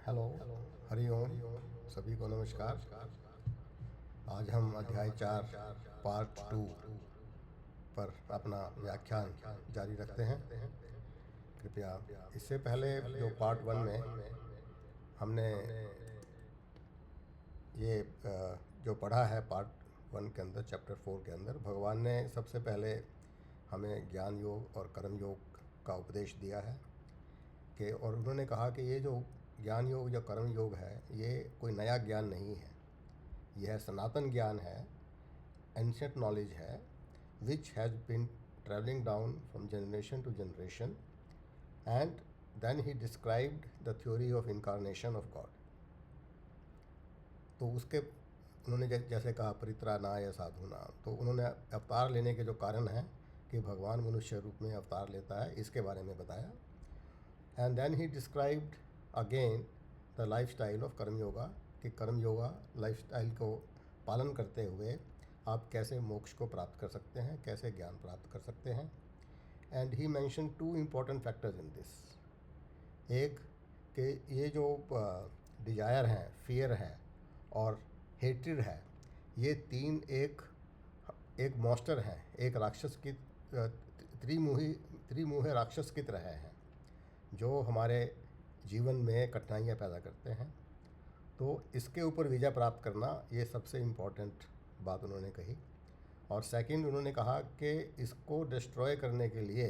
Hello, Hari ओम, सभी को नमस्कार। आज हम अध्याय 4 पार्ट 2 पर अपना व्याख्यान जारी रखते हैं। कृपया इससे पहले जो पार्ट 1 में हमने ये जो पढ़ा है पार्ट 1 के अंदर, चैप्टर 4 के अंदर, भगवान ने सबसे पहले हमें ज्ञान योग और कर्म योग का उपदेश दिया है कि, और उन्होंने कहा कि ये जो ज्ञान योग या कर्म योग है ये कोई नया ज्ञान नहीं है, यह सनातन ज्ञान है, एंशिएंट नॉलेज है, which has been travelling down from generation to generation. And then he described the theory of incarnation of God. तो उसके उन्होंने जैसे कहा परित्राणाय साधुना, तो उन्होंने अवतार लेने के जो कारण हैं कि भगवान मनुष्य रूप में अवतार लेता है, इसके बारे में बताया। And then he described again the life style of karma yoga, कि कर्म योगा लाइफ स्टाइल को पालन करते हुए आप कैसे मोक्ष को प्राप्त कर सकते हैं, कैसे ज्ञान प्राप्त कर सकते हैं। And he mention 2 important factors in this. एक कि ये जो डिजायर हैं, फियर है और हेट्रेड है, ये तीन एक मॉन्स्टर हैं, एक राक्षस की त्रिमुही राक्षस की तरह हैं जो हमारे जीवन में कठिनाइयाँ पैदा करते हैं। तो इसके ऊपर विजय प्राप्त करना ये सबसे इम्पोर्टेंट बात उन्होंने कही। और सेकंड उन्होंने कहा कि इसको डिस्ट्रॉय करने के लिए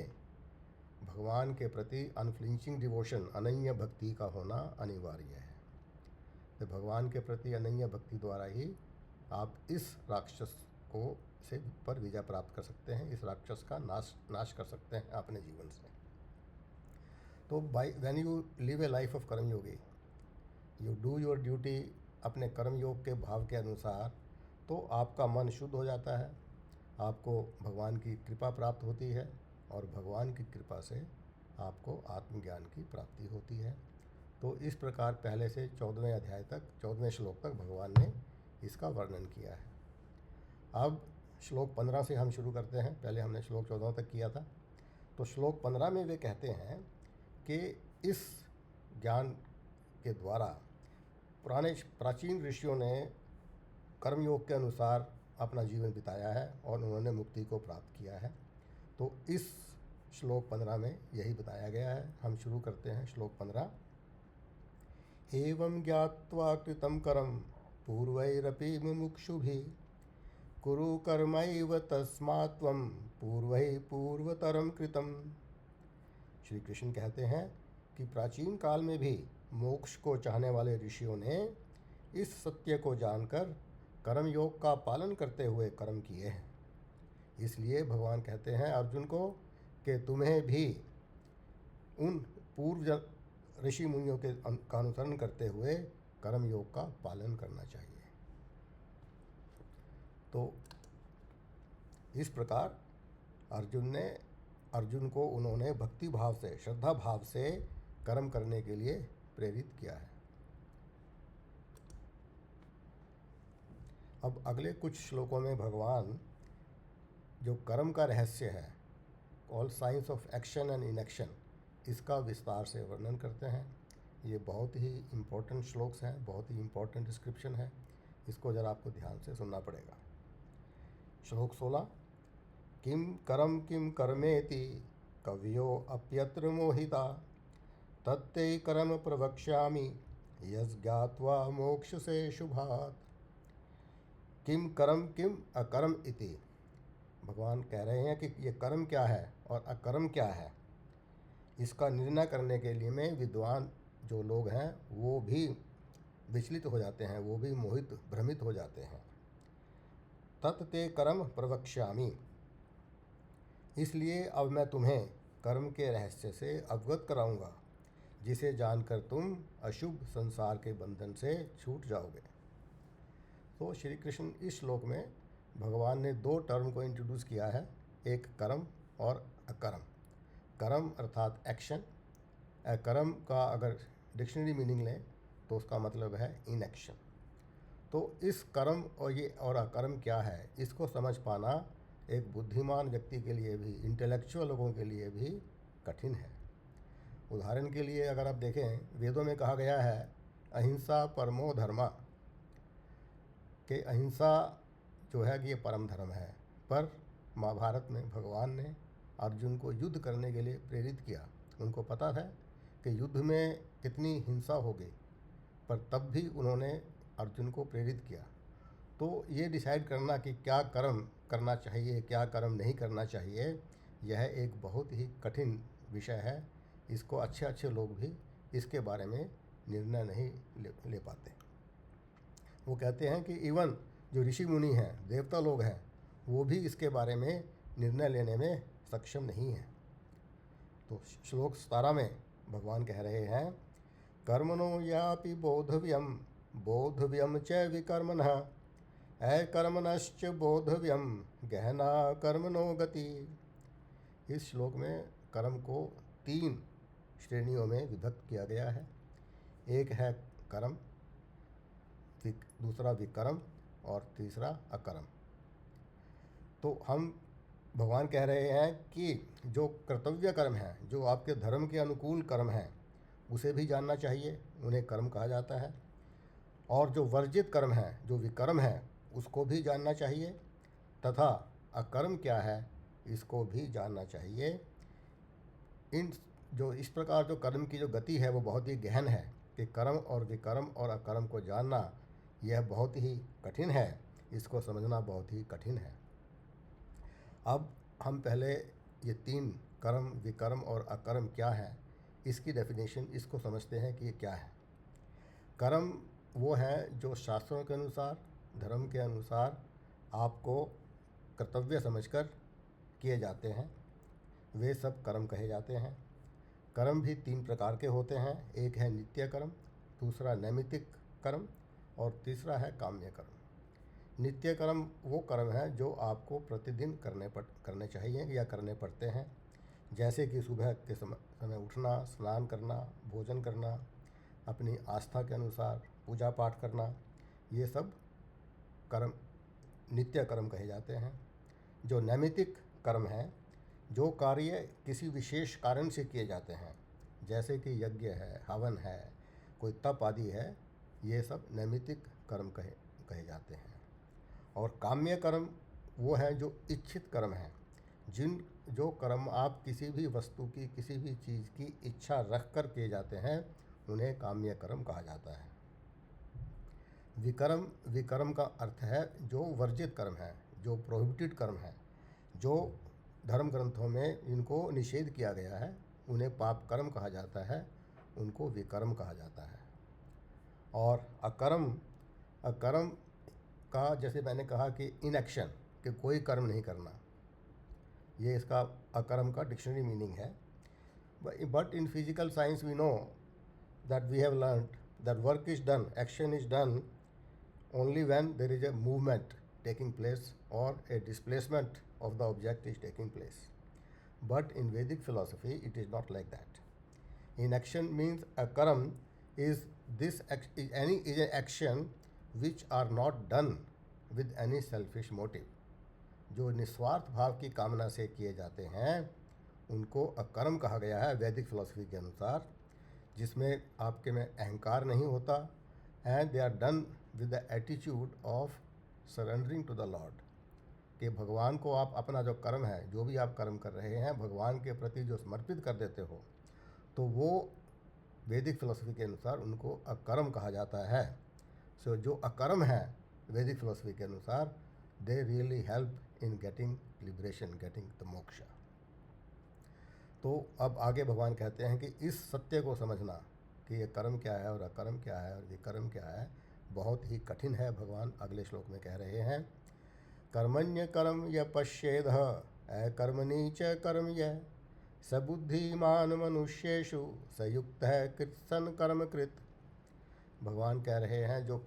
भगवान के प्रति अनफ्लिंचिंग डिवोशन, अनन्य भक्ति का होना अनिवार्य है। तो भगवान के प्रति अनन्य भक्ति द्वारा ही आप इस राक्षस को से पर विजय प्राप्त कर सकते हैं, इस राक्षस का नाश कर सकते हैं अपने जीवन से। तो when you live A life of कर्म योगी, यू डू योर ड्यूटी अपने कर्म योग के भाव के अनुसार, तो आपका मन शुद्ध हो जाता है, आपको भगवान की कृपा प्राप्त होती है और भगवान की कृपा से आपको आत्मज्ञान की प्राप्ति होती है। तो इस प्रकार पहले से 14वें अध्याय तक, 14वें श्लोक तक भगवान ने इसका वर्णन किया है। अब श्लोक 15 से हम शुरू करते हैं। पहले हमने श्लोक 14 तक किया था। तो श्लोक 15 में वे कहते हैं कि इस ज्ञान के द्वारा प्राचीन ऋषियों ने कर्मयोग के अनुसार अपना जीवन बिताया है और उन्होंने मुक्ति को प्राप्त किया है। तो इस श्लोक 15 में यही बताया गया है। हम शुरू करते हैं श्लोक 15। एवं ज्ञात्वा कृतं कर्म पूर्वैरपि मुमुक्षुभिः कुरु कर्मैव तस्मात् त्वं पूर्वैः पूर्वतरं कृतम्। श्री कृष्ण कहते हैं कि प्राचीन काल में भी मोक्ष को चाहने वाले ऋषियों ने इस सत्य को जानकर कर्म योग का पालन करते हुए कर्म किए हैं। इसलिए भगवान कहते हैं अर्जुन को कि तुम्हें भी उन पूर्व ऋषि मुनियों के का अनुसरण करते हुए कर्म योग का पालन करना चाहिए। तो इस प्रकार अर्जुन को उन्होंने भक्ति भाव से, श्रद्धा भाव से कर्म करने के लिए प्रेरित किया है। अब अगले कुछ श्लोकों में भगवान जो कर्म का रहस्य है, all science of action and inaction, इसका विस्तार से वर्णन करते हैं। ये बहुत ही इम्पोर्टेंट श्लोक्स हैं, बहुत ही इम्पोर्टेंट डिस्क्रिप्शन है। इसको ज़रा आपको ध्यान से सुनना पड़ेगा। श्लोक 16। किम कर्मेति कवयो अप्यत्र मोहिता तत्ते कर्म प्रवक्ष्यामि यज्ञात्वा मोक्ष से शुभात्। किम अकर्म इति, भगवान कह रहे हैं कि ये कर्म क्या है और अकर्म क्या है, इसका निर्णय करने के लिए में विद्वान जो लोग हैं वो भी विचलित हो जाते हैं, वो भी मोहित भ्रमित हो जाते हैं। तत्ते कर्म प्रवक्ष्यामि, इसलिए अब मैं तुम्हें कर्म के रहस्य से अवगत कराऊंगा, जिसे जानकर तुम अशुभ संसार के बंधन से छूट जाओगे। तो श्री कृष्ण इस श्लोक में भगवान ने 2 टर्म को इंट्रोड्यूस किया है, एक कर्म और अकर्म। कर्म अर्थात एक्शन, अकर्म का अगर डिक्शनरी मीनिंग लें तो उसका मतलब है इनएक्शन। तो इस कर्म और अकर्म क्या है, इसको समझ पाना एक बुद्धिमान व्यक्ति के लिए भी, इंटेलेक्चुअल लोगों के लिए भी कठिन है। उदाहरण के लिए अगर आप देखें, वेदों में कहा गया है अहिंसा परमो धर्मा, कि अहिंसा जो है कि ये परम धर्म है। पर महाभारत में भगवान ने अर्जुन को युद्ध करने के लिए प्रेरित किया। उनको पता था कि युद्ध में कितनी हिंसा होगी, पर तब भी उन्होंने अर्जुन को प्रेरित किया। तो ये डिसाइड करना कि क्या कर्म करना चाहिए, क्या कर्म नहीं करना चाहिए, यह एक बहुत ही कठिन विषय है। इसको अच्छे अच्छे लोग भी इसके बारे में निर्णय नहीं ले पाते। वो कहते हैं कि इवन जो ऋषि मुनि हैं, देवता लोग हैं, वो भी इसके बारे में निर्णय लेने में सक्षम नहीं हैं। तो श्लोक 17 में भगवान कह रहे हैं, कर्मणो यापि बोधव्यम बोधव्यम च विकर्मणः अकर्मणश्च बोधव्यम गहना कर्मणो गति। इस श्लोक में कर्म को 3 श्रेणियों में विभक्त किया गया है। एक है कर्म, दूसरा विकर्म और तीसरा अकर्म। तो हम भगवान कह रहे हैं कि जो कर्तव्य कर्म है, जो आपके धर्म के अनुकूल कर्म हैं, उसे भी जानना चाहिए, उन्हें कर्म कहा जाता है। और जो वर्जित कर्म है, जो विकर्म है, उसको भी जानना चाहिए। तथा अकर्म क्या है, इसको भी जानना चाहिए। इस प्रकार जो कर्म की जो गति है वो बहुत ही गहन है कि कर्म और विकर्म और अकर्म को जानना यह बहुत ही कठिन है, इसको समझना बहुत ही कठिन है। अब हम पहले ये 3 कर्म, विकर्म और अकर्म क्या है, इसकी डेफिनेशन, इसको समझते हैं कि ये क्या है। कर्म वो है जो शास्त्रों के अनुसार, धर्म के अनुसार आपको कर्तव्य समझकर किए जाते हैं, वे सब कर्म कहे जाते हैं। कर्म भी 3 प्रकार के होते हैं। एक है नित्य कर्म, दूसरा नैमित्तिक कर्म और तीसरा है काम्य कर्म। नित्य कर्म वो कर्म है जो आपको प्रतिदिन करने चाहिए या करने पड़ते हैं, जैसे कि सुबह के समय उठना, स्नान करना, भोजन करना, अपनी आस्था के अनुसार पूजा पाठ करना, ये सब कर्म नित्य कर्म कहे जाते हैं। जो नैमित्तिक कर्म है, जो कार्य किसी विशेष कारण से किए जाते हैं, जैसे कि यज्ञ है, हवन है, कोई तप आदि है, ये सब नैमित्तिक कर्म कहे जाते हैं। और काम्य कर्म वो है जो इच्छित कर्म है, जो कर्म आप किसी भी वस्तु की, किसी भी चीज़ की इच्छा रख कर किए जाते हैं, उन्हें काम्य कर्म कहा जाता है। विकर्म का अर्थ है जो वर्जित कर्म है, जो प्रोहिबिटेड कर्म है, जो धर्म ग्रंथों में इनको निषेध किया गया है, उन्हें पाप कर्म कहा जाता है, उनको विकर्म कहा जाता है। और अकर्म का, जैसे मैंने कहा कि इनएक्शन, कि कोई कर्म नहीं करना, ये इसका अकर्म का डिक्शनरी मीनिंग है। But in physical science we know that we have learned that work is done, action is done only when there is a movement taking place or a displacement of the object is taking place. But in Vedic philosophy it is not like that. Inaction means akaram is an action which are not done with any selfish motive. जो निस्वार्थ भाव की कामना से किए जाते हैं उनको अकर्म कहा गया है वैदिक फिलॉसफी के अनुसार, जिसमें आपके में अहंकार नहीं होता, and they are done with the attitude of surrendering to the lord, कि भगवान को आप अपना जो कर्म है, जो भी आप कर्म कर रहे हैं, भगवान के प्रति जो समर्पित कर देते हो, तो वो वैदिक फिलॉसफी के अनुसार उनको अकर्म कहा जाता है। सो जो अकर्म है वैदिक फिलॉसफी के अनुसार, they really help in getting liberation, getting the moksha. तो अब आगे भगवान कहते हैं कि इस सत्य को समझना कि ये कर्म क्या है और अकर्म क्या है और विकर्म क्या है, बहुत ही कठिन है। भगवान अगले श्लोक में कह रहे हैं, कर्मण्य कर्म य पश्येद अकर्मणि च कर्म यः सबुद्धिमान मनुष्येषु संयुक्त है कृत्सन कर्म कृत। भगवान कह रहे हैं जो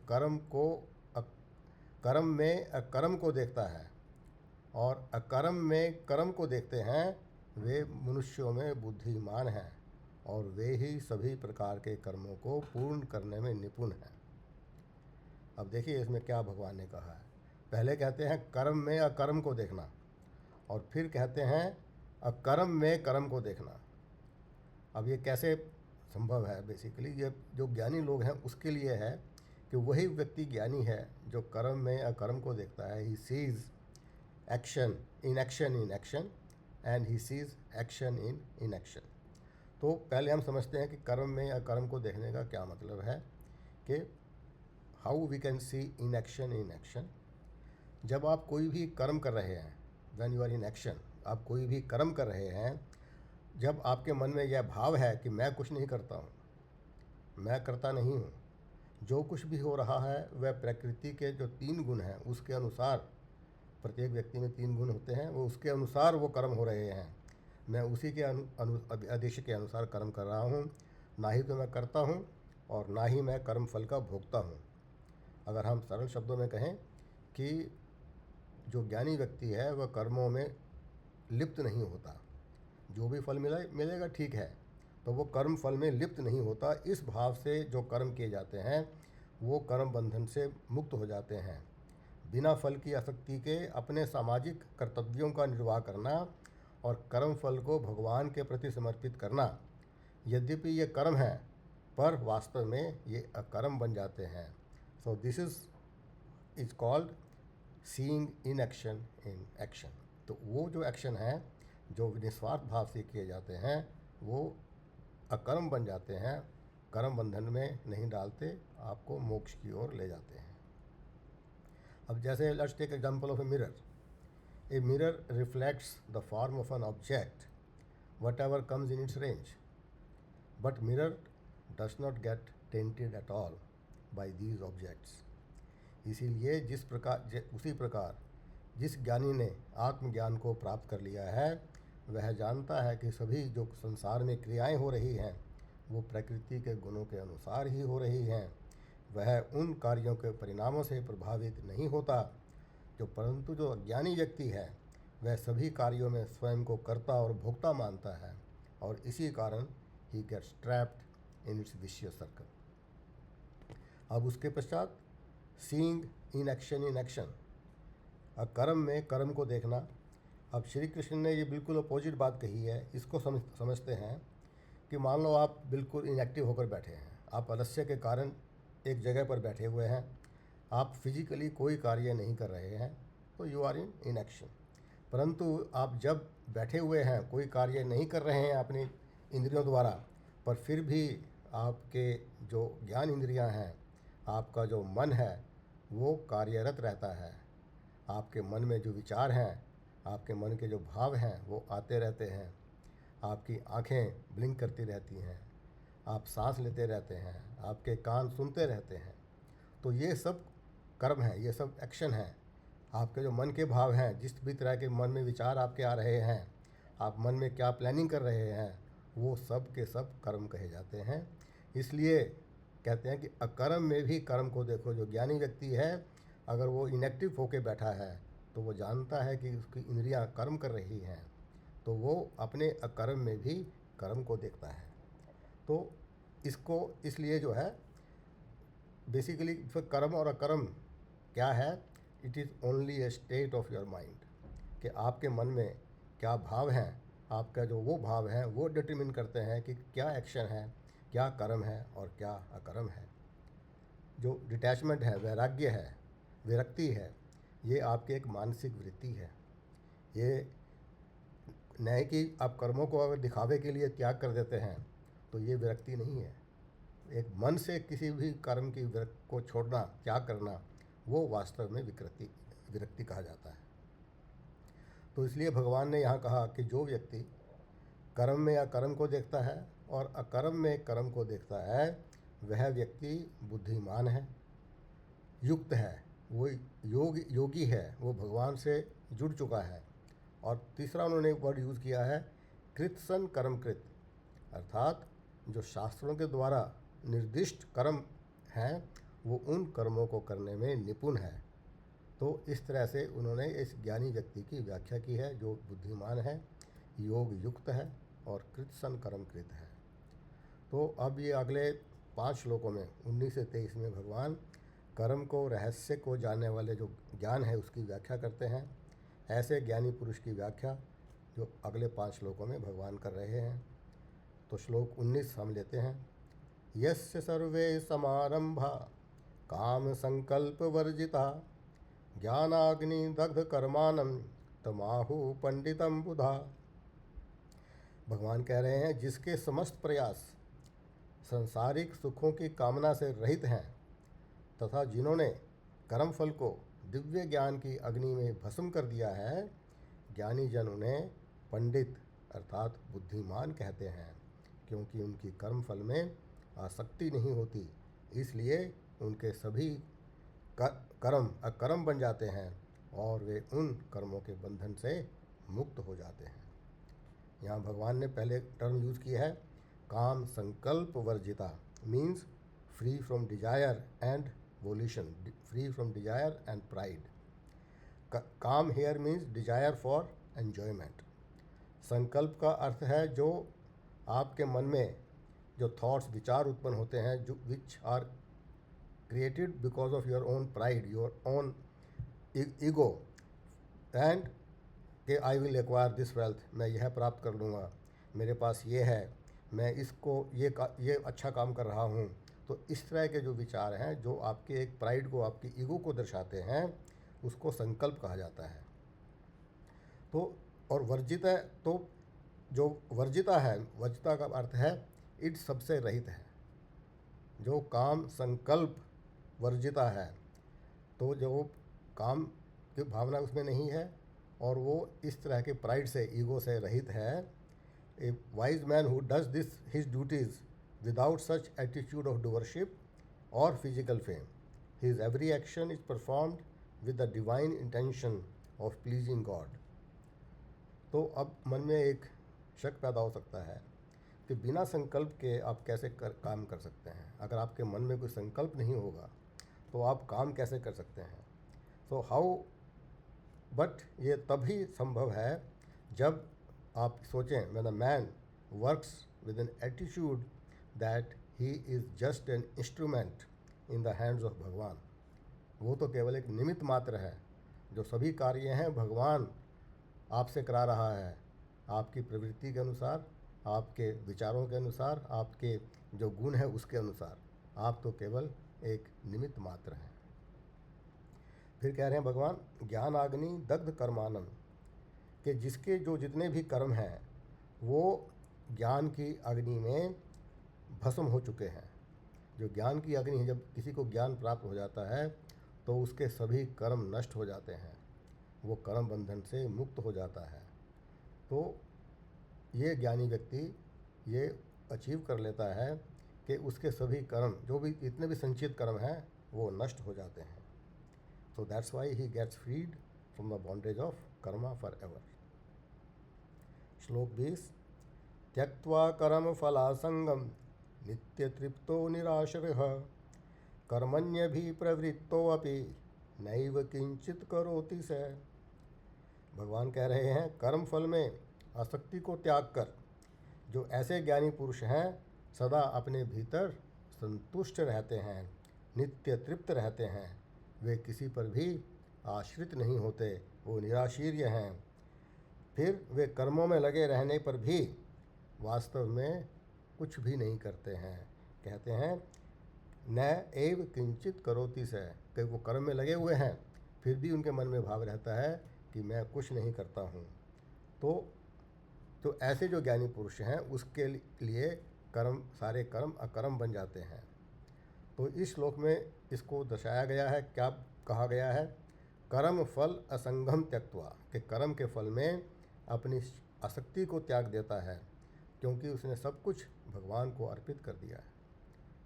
कर्म में अकर्म को देखता है और अकर्म में कर्म को देखते हैं, वे मनुष्यों में बुद्धिमान हैं और वे ही सभी प्रकार के कर्मों को पूर्ण करने में निपुण हैं। अब देखिए इसमें क्या भगवान ने कहा है। पहले कहते हैं कर्म में अकर्म को देखना, और फिर कहते हैं अकर्म में कर्म को देखना। अब ये कैसे संभव है। बेसिकली ये जो ज्ञानी लोग हैं उसके लिए है कि वही व्यक्ति ज्ञानी है जो कर्म में अकर्म को देखता है। He sees action in action and he sees action in inaction. तो पहले हम समझते हैं कि कर्म में अकर्म को देखने का क्या मतलब है, कि how we can see inaction in action. जब आप कोई भी कर्म कर रहे हैं, when you are in action, आप कोई भी कर्म कर रहे हैं, जब आपके मन में यह भाव है कि मैं कुछ नहीं करता हूँ, मैं करता नहीं हूँ, जो कुछ भी हो रहा है वह प्रकृति के जो 3 गुण हैं उसके अनुसार, प्रत्येक व्यक्ति में 3 गुण होते हैं, वो उसके अनुसार वो कर्म हो रहे हैं। मैं उसी के आदेश के अनुसार कर्म कर रहा हूँ, ना ही तो मैं करता हूँ और ना ही मैं कर्म फल का भोगता हूँ। अगर हम सरल शब्दों में कहें कि जो ज्ञानी व्यक्ति है वह कर्मों में लिप्त नहीं होता, जो भी फल मिलेगा ठीक है, तो वो कर्म फल में लिप्त नहीं होता। इस भाव से जो कर्म किए जाते हैं वो कर्म बंधन से मुक्त हो जाते हैं। बिना फल की आसक्ति के अपने सामाजिक कर्तव्यों का निर्वाह करना और कर्म फल को भगवान के प्रति समर्पित करना, यद्यपि ये कर्म है पर वास्तव में ये अकर्म बन जाते हैं। So this is called seeing in action in action. तो वो जो एक्शन है जो निस्वार्थ भाव से किए जाते हैं वो अकर्म बन जाते हैं, कर्म बंधन में नहीं डालते, आपको मोक्ष की ओर ले जाते हैं। अब जैसे let's take example of a mirror. A mirror reflects the form of an object whatever comes in its range, but mirror does not get tainted at all by these objects. इसीलिए उसी प्रकार जिस ज्ञानी ने आत्मज्ञान को प्राप्त कर लिया है वह जानता है कि सभी जो संसार में क्रियाएं हो रही हैं वो प्रकृति के गुणों के अनुसार ही हो रही हैं। वह उन कार्यों के परिणामों से प्रभावित नहीं होता परंतु जो अज्ञानी व्यक्ति है वह सभी कार्यों में स्वयं को कर्ता और भोक्ता मानता है और इसी कारण ही gets trapped in its vicious circle. अब उसके पश्चात सीइंग इन एक्शन, कर्म में कर्म को देखना। अब श्री कृष्ण ने ये बिल्कुल अपोजिट बात कही है। इसको समझते हैं कि मान लो आप बिल्कुल इनएक्टिव होकर बैठे हैं, आप आलस्य के कारण एक जगह पर बैठे हुए हैं, आप फिजिकली कोई कार्य नहीं कर रहे हैं, तो यू आर इन इनएक्शन। परंतु आप जब बैठे हुए हैं, कोई कार्य नहीं कर रहे हैं अपनी इंद्रियों द्वारा, पर फिर भी आपके जो ज्ञान इंद्रियां हैं, आपका जो मन है वो कार्यरत रहता है। आपके मन में जो विचार हैं, आपके मन के जो भाव हैं वो आते रहते हैं, आपकी आँखें ब्लिंक करती रहती हैं, आप सांस लेते रहते हैं, आपके कान सुनते रहते हैं। तो ये सब कर्म है, ये सब एक्शन है। आपके जो मन के भाव हैं, जिस भी तरह के मन में विचार आपके आ रहे हैं, आप मन में क्या प्लानिंग कर रहे हैं, वो सब के सब कर्म कहे जाते हैं। इसलिए कहते हैं कि अकर्म में भी कर्म को देखो। जो ज्ञानी व्यक्ति है अगर वो इनएक्टिव होके बैठा है तो वो जानता है कि उसकी इंद्रियां कर्म कर रही हैं, तो वो अपने अकर्म में भी कर्म को देखता है। तो इसको इसलिए जो है बेसिकली फिर कर्म और अकर्म क्या है, it is only A state of your mind, कि आपके मन में क्या भाव हैं, आपका जो वो भाव हैं वो डिटरमिन करते हैं कि क्या एक्शन है, क्या कर्म है और क्या अकर्म है। जो डिटैचमेंट है, वैराग्य है, विरक्ति है, ये आपकी एक मानसिक वृत्ति है। ये नहीं कि आप कर्मों को अगर दिखावे के लिए त्याग कर देते हैं तो ये विरक्ति नहीं है। एक मन से किसी भी कर्म की को छोड़ना, त्याग करना, वो वास्तव में विरक्ति कहा जाता है। तो इसलिए भगवान ने यहाँ कहा कि जो व्यक्ति कर्म में अकर्म को देखता है और अकर्म में कर्म को देखता है वह व्यक्ति बुद्धिमान है, युक्त है, वो योगी है, वो भगवान से जुड़ चुका है। और तीसरा उन्होंने वर्ड यूज़ किया है कृतसन कर्मकृत, अर्थात जो शास्त्रों के द्वारा निर्दिष्ट कर्म हैं वो उन कर्मों को करने में निपुण है। तो इस तरह से उन्होंने इस ज्ञानी व्यक्ति की व्याख्या की है, जो बुद्धिमान है, योग युक्त है और कृतसन कर्मकृत है। तो अब ये अगले 5 श्लोकों में 19 से 23 में भगवान कर्म को, रहस्य को जानने वाले जो ज्ञान है उसकी व्याख्या करते हैं। ऐसे ज्ञानी पुरुष की व्याख्या जो अगले 5 श्लोकों में भगवान कर रहे हैं। तो श्लोक 19 हम लेते हैं। यस्य सर्वे समारंभा काम संकल्प वर्जिता ज्ञानाग्नि दग्ध कर्माणं तमाहु पंडितम बुधा। भगवान कह रहे हैं जिसके समस्त प्रयास सांसारिक सुखों की कामना से रहित हैं तथा जिन्होंने कर्मफल को दिव्य ज्ञान की अग्नि में भस्म कर दिया है, ज्ञानी जन उन्हें पंडित अर्थात बुद्धिमान कहते हैं, क्योंकि उनकी कर्मफल में आसक्ति नहीं होती, इसलिए उनके सभी कर्म अकर्म बन जाते हैं और वे उन कर्मों के बंधन से मुक्त हो जाते हैं। यहाँ भगवान ने पहले टर्म यूज़ किया है काम संकल्प वर्जिता, means free from desire and volition, free from desire and pride. Kama here means desire for enjoyment. संकल्प का अर्थ है जो आपके मन में जो थॉट्स विचार उत्पन्न होते हैं जो which are created because of your own pride, your own ego, and कि I will acquire this wealth, मैं यह प्राप्त कर लूँगा, मेरे पास ये है, मैं इसको ये अच्छा काम कर रहा हूँ। तो इस तरह के जो विचार हैं जो आपके एक प्राइड को, आपकी ईगो को दर्शाते हैं, उसको संकल्प कहा जाता है। तो और वर्जित है, तो जो वर्जिता है, वर्जिता का अर्थ है इट सबसे रहित है। जो काम संकल्प वर्जिता है तो जो काम की भावना उसमें नहीं है और वो इस तरह के प्राइड से, ईगो से रहित है। A wise man who does this his duties without such attitude of doership और physical fame, his every action is performed with the divine intention of pleasing God. तो अब मन में एक शक पैदा हो सकता है कि बिना संकल्प के आप कैसे काम कर सकते हैं। अगर आपके मन में कोई संकल्प नहीं होगा तो आप काम कैसे कर सकते हैं। तो बट ये तभी संभव है जब आप सोचें, when a man works with an attitude that he is just an instrument in the hands of भगवान। वो तो केवल एक निमित्त मात्र है, जो सभी कार्य हैं भगवान आपसे करा रहा है, आपकी प्रवृत्ति के अनुसार, आपके विचारों के अनुसार, आपके जो गुण है उसके अनुसार। आप तो केवल एक निमित्त मात्र हैं। फिर कह रहे हैं भगवान ज्ञान अग्नि दग्ध कर्मानम, कि जिसके जो जितने भी कर्म हैं वो ज्ञान की अग्नि में भस्म हो चुके हैं। जो ज्ञान की अग्नि है, जब किसी को ज्ञान प्राप्त हो जाता है तो उसके सभी कर्म नष्ट हो जाते हैं, वो कर्म बंधन से मुक्त हो जाता है। तो ये ज्ञानी व्यक्ति ये अचीव कर लेता है कि उसके सभी कर्म, जो भी इतने भी संचित कर्म हैं, वो नष्ट हो जाते हैं। So that's why he gets freed from the bondage of karma forever. श्लोक 20 त्यक्त्वा कर्म फलासंगम नित्य तृप्तो निराश्रयः कर्मण्यभि प्रवृत्तो अपि नैव किंचित करोति स। भगवान कह रहे हैं कर्म फल में आसक्ति को त्याग कर जो ऐसे ज्ञानी पुरुष हैं सदा अपने भीतर संतुष्ट रहते हैं, नित्य तृप्त रहते हैं, वे किसी पर भी आश्रित नहीं होते, वो निराशीर्य हैं। फिर वे कर्मों में लगे रहने पर भी वास्तव में कुछ भी नहीं करते हैं। कहते हैं न एव किंचित करोति से, कि वो कर्म में लगे हुए हैं फिर भी उनके मन में भाव रहता है कि मैं कुछ नहीं करता हूँ। तो ऐसे जो ज्ञानी पुरुष हैं उसके लिए कर्म, सारे कर्म अकर्म बन जाते हैं। तो इस श्लोक में इसको दर्शाया गया है, क्या कहा गया है, कर्म फल असंगम त्यक्त्वा, कि कर्म के फल में अपनी आसक्ति को त्याग देता है क्योंकि उसने सब कुछ भगवान को अर्पित कर दिया है।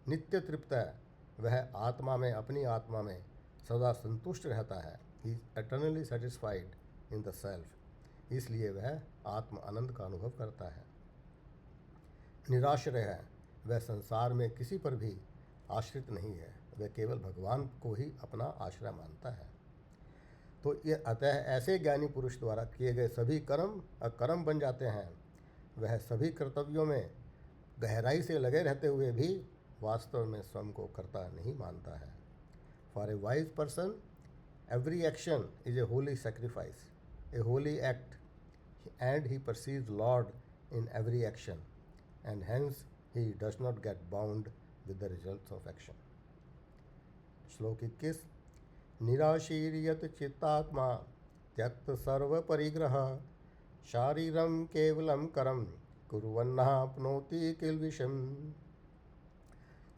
नित्य तृप्त है, वह आत्मा में, अपनी आत्मा में सदा संतुष्ट रहता है। He is eternally satisfied in the self, इसलिए वह आत्म आनंद का अनुभव करता है। निराश्रय है, वह संसार में किसी पर भी आश्रित नहीं है, वह केवल भगवान को ही अपना आश्रय मानता है। तो ये अतः ऐसे ज्ञानी पुरुष द्वारा किए गए सभी कर्म अकर्म बन जाते हैं। वह सभी कर्तव्यों में गहराई से लगे रहते हुए भी वास्तव में स्वयं को कर्ता नहीं मानता है। For a wise person every action is a Holi sacrifice, A Holi act, and he perceives Lord in every action. and hence he does not get bound with the results of action. श्लोक 21। निराशीर्यत चित्तात्मा त्यक्त सर्व परिग्रह शारीरम केवलम करम कुर्वन्नाप्नोति किल्बिषम्।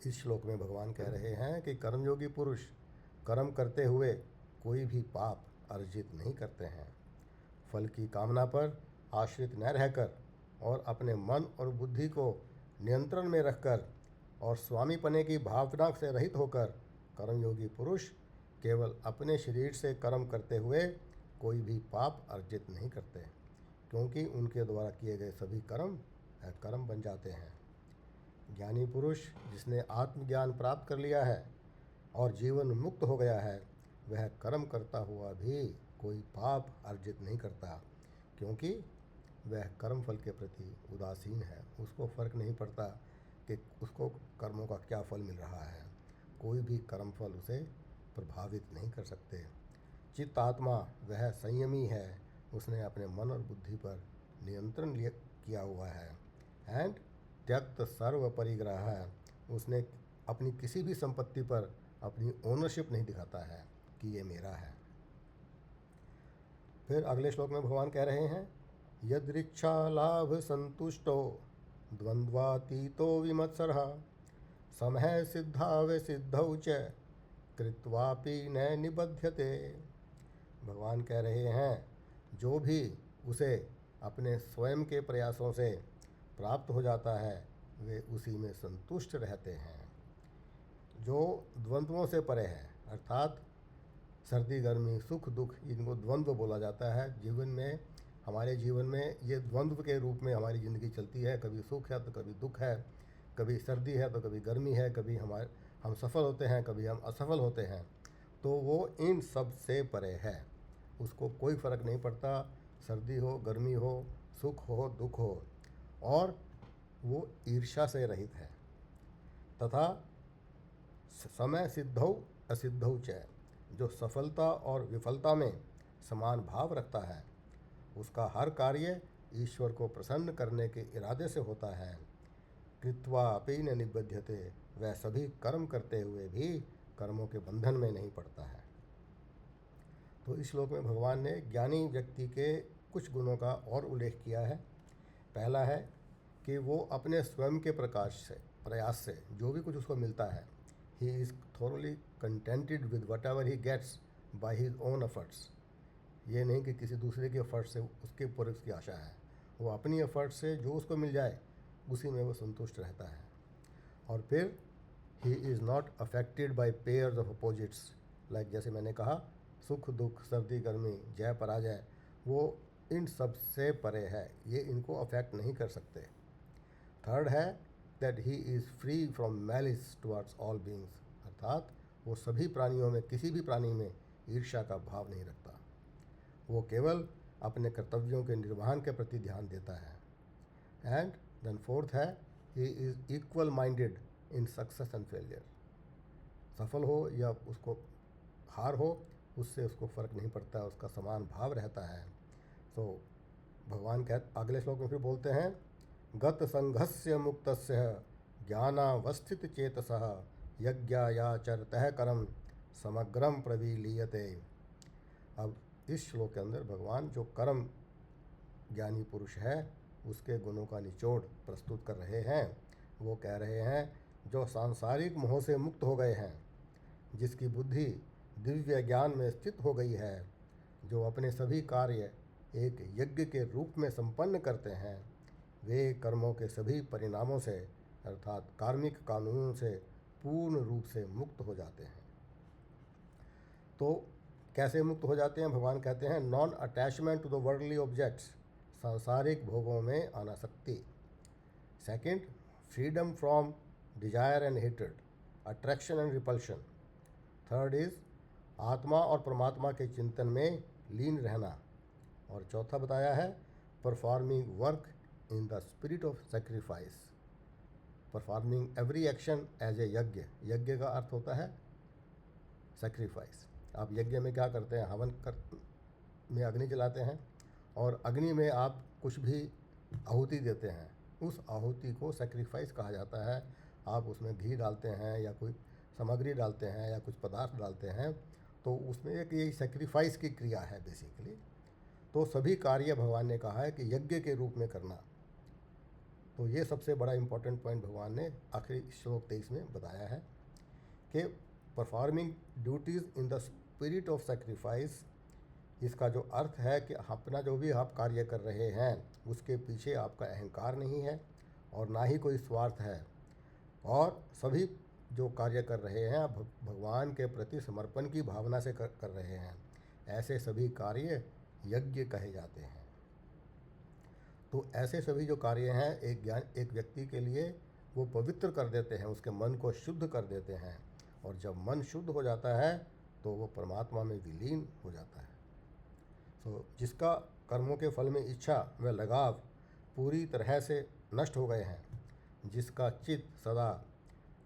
इस श्लोक में भगवान कह रहे हैं कि कर्मयोगी पुरुष कर्म करते हुए कोई भी पाप अर्जित नहीं करते हैं। फल की कामना पर आश्रित न रहकर और अपने मन और बुद्धि को नियंत्रण में रखकर और स्वामीपने की भावना से रहित होकर कर्मयोगी पुरुष केवल अपने शरीर से कर्म करते हुए कोई भी पाप अर्जित नहीं करते, क्योंकि उनके द्वारा किए गए सभी कर्म कर्म बन जाते हैं। ज्ञानी पुरुष जिसने आत्मज्ञान प्राप्त कर लिया है और जीवन मुक्त हो गया है, वह कर्म करता हुआ भी कोई पाप अर्जित नहीं करता, क्योंकि वह कर्म फल के प्रति उदासीन है। उसको फर्क नहीं पड़ता कि उसको कर्मों का क्या फल मिल रहा है, कोई भी कर्म फल उसे प्रभावित नहीं कर सकते। चित्त आत्मा वह संयमी है, उसने अपने मन और बुद्धि पर नियंत्रण किया हुआ है। एंड त्यक्त सर्व परिग्रह है, उसने अपनी किसी भी संपत्ति पर अपनी ओनरशिप नहीं दिखाता है कि ये मेरा है। फिर अगले श्लोक में भगवान कह रहे हैं, यदृच्छा लाभ संतुष्टो द्वंद्वातीतो विमत्सरः समः सिद्धाव सिद्धौ च कृत्वापि न निबध्यते। भगवान कह रहे हैं, जो भी उसे अपने स्वयं के प्रयासों से प्राप्त हो जाता है वे उसी में संतुष्ट रहते हैं। जो द्वंद्वों से परे है, अर्थात सर्दी गर्मी सुख दुख, इनको द्वंद्व बोला जाता है। जीवन में, हमारे जीवन में ये द्वंद्व के रूप में हमारी ज़िंदगी चलती है। कभी सुख है तो कभी दुख है, कभी सर्दी है तो कभी गर्मी है, कभी हम सफल होते हैं, कभी हम असफल होते हैं। तो वो इन सब से परे है, उसको कोई फ़र्क नहीं पड़ता, सर्दी हो गर्मी हो, सुख हो दुख हो, और वो ईर्ष्या से रहित है। तथा समय सिद्धौ असिद्धौ च, जो सफलता और विफलता में समान भाव रखता है, उसका हर कार्य ईश्वर को प्रसन्न करने के इरादे से होता है। कृत्वा अपि न निबध्यते, वह सभी कर्म करते हुए भी कर्मों के बंधन में नहीं पड़ता है। तो इस श्लोक में भगवान ने ज्ञानी व्यक्ति के कुछ गुणों का और उल्लेख किया है। पहला है कि वो अपने स्वयं के प्रयास से जो भी कुछ उसको मिलता है, he is thoroughly contented with whatever he gets by his own efforts. ये नहीं कि किसी दूसरे के एफर्ट से उसके ऊपर उसकी आशा है, वो अपनी एफर्ट से जो उसको मिल जाए उसी में वो संतुष्ट रहता है। और फिर he is not affected by pairs of opposites, like जैसे मैंने कहा, सुख दुख सर्दी गर्मी जय पराजय, वो इन सब से परे है, ये इनको अफेक्ट नहीं कर सकते। थर्ड है that he is free from malice towards all beings, अर्थात वो सभी प्राणियों में, किसी भी प्राणी में ईर्ष्या का भाव नहीं रखता, वो केवल अपने कर्तव्यों के निर्वहन के प्रति ध्यान देता है। एंड देन फोर्थ है, he is equal minded in success and failure. सफल हो या उसको हार हो, उससे उसको फ़र्क नहीं पड़ता, उसका समान भाव रहता है। तो भगवान अगले श्लोक में फिर बोलते हैं, गत संघस्य मुक्तस्य ज्ञानावस्थित चेतसः यज्ञायाचरतः करम समग्रम प्रविलीयते। अब इस श्लोक के अंदर भगवान जो कर्म ज्ञानी पुरुष है उसके गुणों का निचोड़ प्रस्तुत कर रहे हैं। वो कह रहे हैं, जो सांसारिक मोह से मुक्त हो गए हैं, जिसकी बुद्धि दिव्य ज्ञान में स्थित हो गई है, जो अपने सभी कार्य एक यज्ञ के रूप में संपन्न करते हैं, वे कर्मों के सभी परिणामों से अर्थात कार्मिक कानूनों से पूर्ण रूप से मुक्त हो जाते हैं। तो कैसे मुक्त हो जाते हैं? भगवान कहते हैं, non attachment to the worldly objects, सांसारिक भोगों में अनासक्ति। Second, freedom from desire and hatred, attraction and repulsion. Third is आत्मा और परमात्मा के चिंतन में लीन रहना। और चौथा बताया है, performing work in the spirit of sacrifice, performing every action as a yagya. यज्ञ का अर्थ होता है सेक्रीफाइस। आप यज्ञ में क्या करते हैं? में अग्नि जलाते हैं और अग्नि में आप कुछ भी आहुति देते हैं, उस आहुति को सेक्रीफाइस कहा जाता है। आप उसमें घी डालते हैं या कोई सामग्री डालते हैं या कुछ पदार्थ डालते हैं, तो उसमें एक ये सेक्रीफाइस की क्रिया है बेसिकली। तो सभी कार्य भगवान ने कहा है कि यज्ञ के रूप में करना। तो ये सबसे बड़ा इम्पोर्टेंट पॉइंट भगवान ने आखिरी श्लोक 23 में बताया है कि performing duties in the spirit of sacrifice. इसका जो अर्थ है कि अपना जो भी आप कार्य कर रहे हैं उसके पीछे आपका अहंकार नहीं है और ना ही कोई स्वार्थ है, और सभी जो कार्य कर रहे हैं आप भगवान के प्रति समर्पण की भावना से कर रहे हैं। ऐसे सभी कार्य यज्ञ कहे जाते हैं। तो ऐसे सभी जो कार्य हैं एक व्यक्ति के लिए वो पवित्र कर देते हैं, उसके मन को शुद्ध कर देते हैं, और जब मन शुद्ध हो जाता है तो वो परमात्मा में विलीन हो जाता है। तो जिसका कर्मों के फल में इच्छा व लगाव पूरी तरह से नष्ट हो गए हैं, जिसका चित्त सदा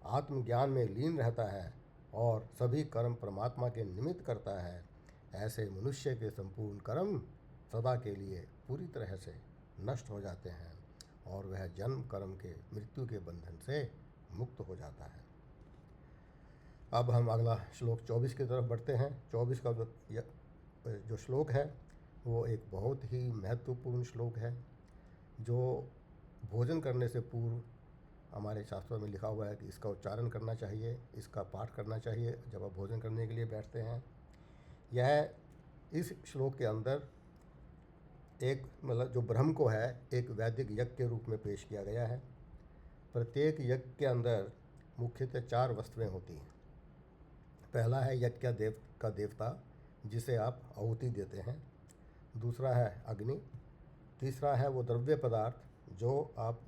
आत्मज्ञान में लीन रहता है और सभी कर्म परमात्मा के निमित्त करता है, ऐसे मनुष्य के संपूर्ण कर्म सदा के लिए पूरी तरह से नष्ट हो जाते हैं और वह जन्म कर्म के मृत्यु के बंधन से मुक्त हो जाता है। अब हम अगला श्लोक 24 की तरफ बढ़ते हैं। 24 का जो श्लोक है वो एक बहुत ही महत्वपूर्ण श्लोक है, जो भोजन करने से पूर्व हमारे शास्त्रों में लिखा हुआ है कि इसका उच्चारण करना चाहिए, इसका पाठ करना चाहिए जब आप भोजन करने के लिए बैठते हैं। यह इस श्लोक के अंदर एक मतलब जो ब्रह्म को है एक वैदिक यज्ञ के रूप में पेश किया गया है। प्रत्येक यज्ञ के अंदर मुख्यतः 4 वस्तुएं होती हैं। पहला है यज्ञ का देवता जिसे आप आहुति देते हैं, दूसरा है अग्नि, तीसरा है वो द्रव्य पदार्थ